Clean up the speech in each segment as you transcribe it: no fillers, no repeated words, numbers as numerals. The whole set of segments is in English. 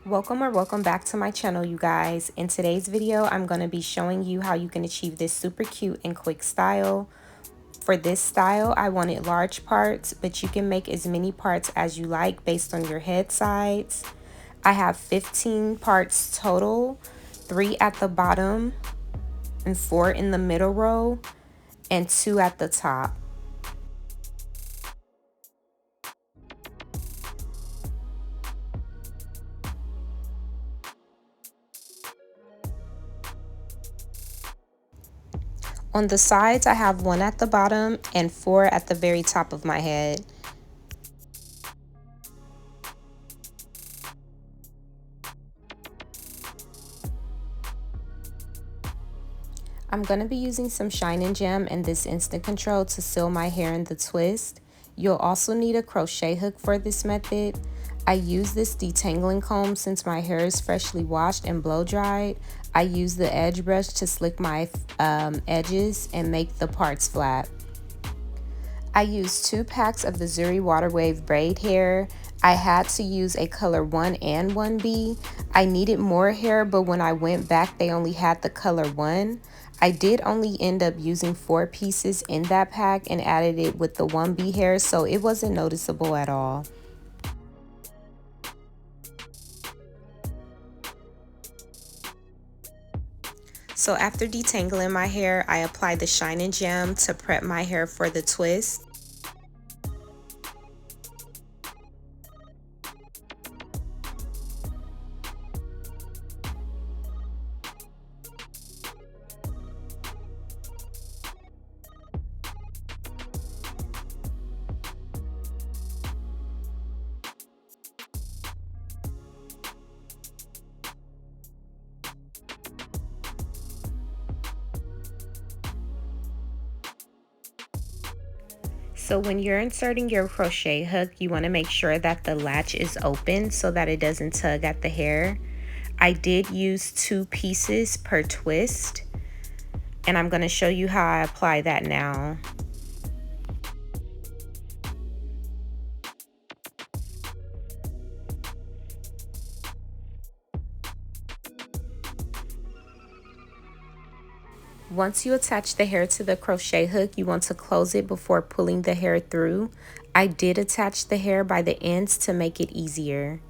Welcome back to my channel, you guys. In today's video, I'm going to be showing you how you can achieve this super cute and quick style. For this style, I wanted large parts, but you can make as many parts as you like based on your head size. I have 15 parts total, 3 at the bottom and 4 in the middle row and 2 at the top. On the sides, I have 1 at the bottom and 4 at the very top of my head. I'm going to be using some Shine and Gem and this instant control to seal my hair in the twist. You'll also need a crochet hook for this method. I use this detangling comb since my hair is freshly washed and blow dried. I use the edge brush to slick my edges and make the parts flat. I used 2 packs of the Zury Water Wave braid hair. I had to use a color 1 and 1B. I needed more hair, but when I went back, they only had the color 1. I did only end up using 4 pieces in that pack and added it with the 1B hair, so it wasn't noticeable at all. So after detangling my hair, I applied the Shine and Gem to prep my hair for the twist. So when you're inserting your crochet hook, you want to make sure that the latch is open so that it doesn't tug at the hair. I did use 2 pieces per twist, and I'm going to show you how I apply that now. Once you attach the hair to the crochet hook, you want to close it before pulling the hair through. I did attach the hair by the ends to make it easier.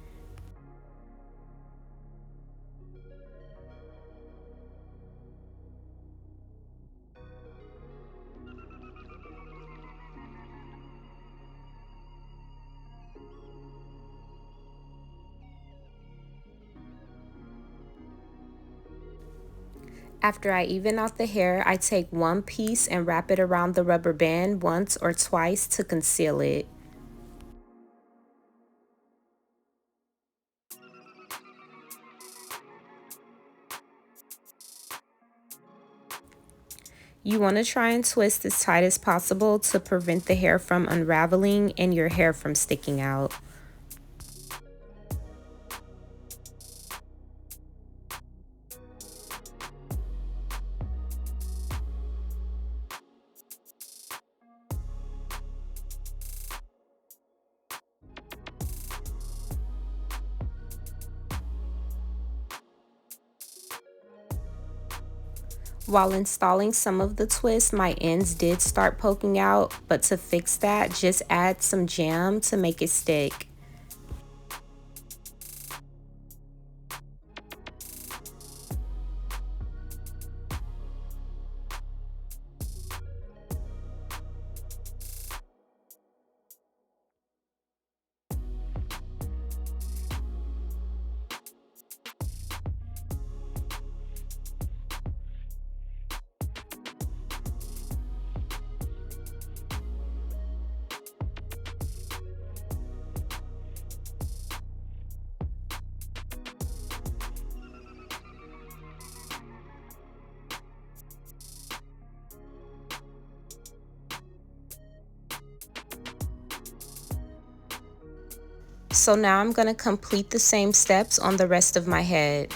After I even out the hair, I take 1 piece and wrap it around the rubber band once or twice to conceal it. You want to try and twist as tight as possible to prevent the hair from unraveling and your hair from sticking out. While installing some of the twists, my ends did start poking out, but to fix that, just add some jam to make it stick. So now I'm going to complete the same steps on the rest of my head.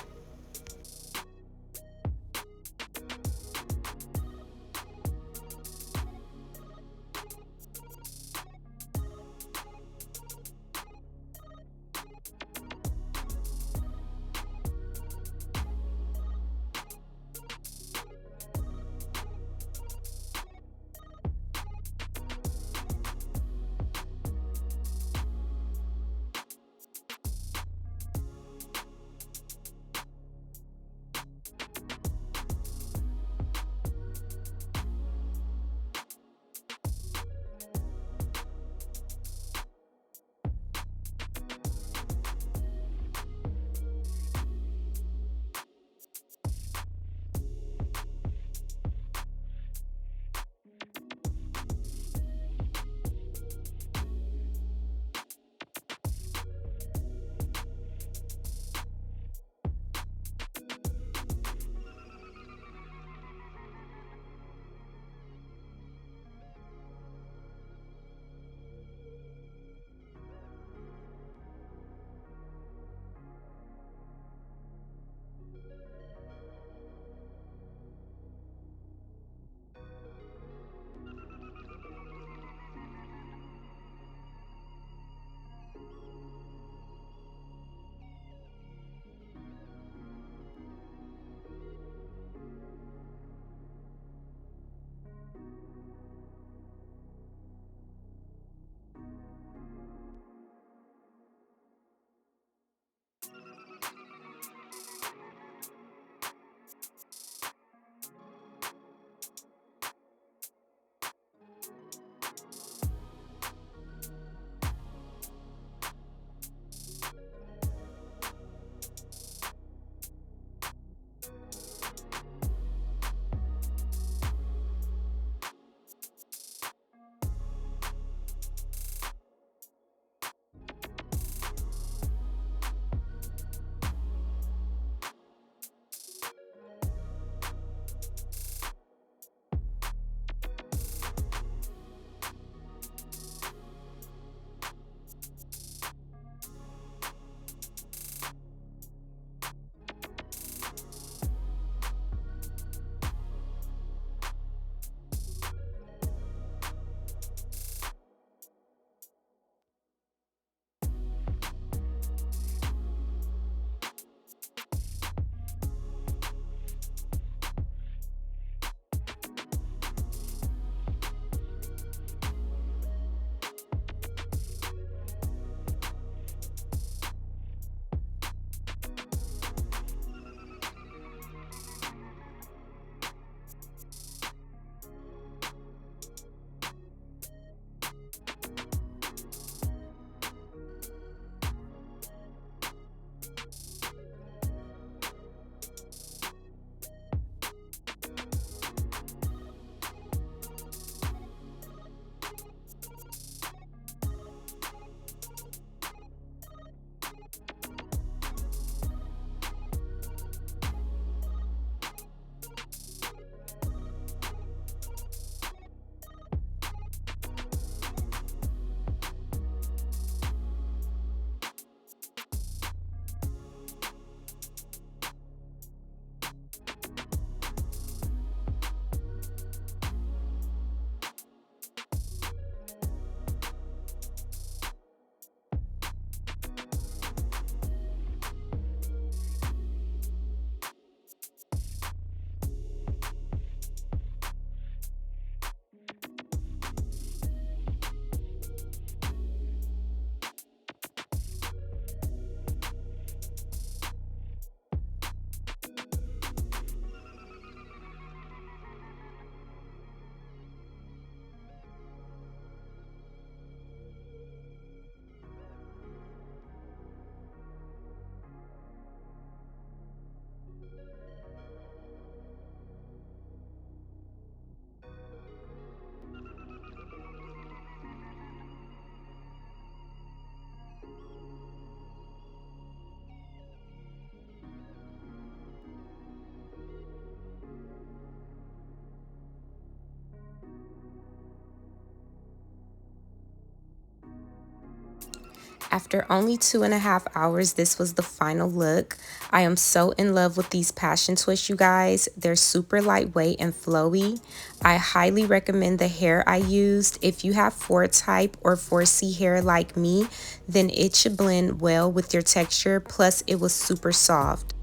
After only 2.5 hours, this was the final look. I am so in love with these passion twists, you guys. They're super lightweight and flowy. I highly recommend the hair I used. If you have 4 type or 4C hair like me, then it should blend well with your texture, plus it was super soft.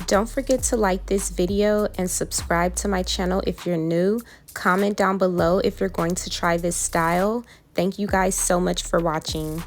Don't forget to like this video and subscribe to my channel if you're new. Comment down below if you're going to try this style. Thank you guys so much for watching.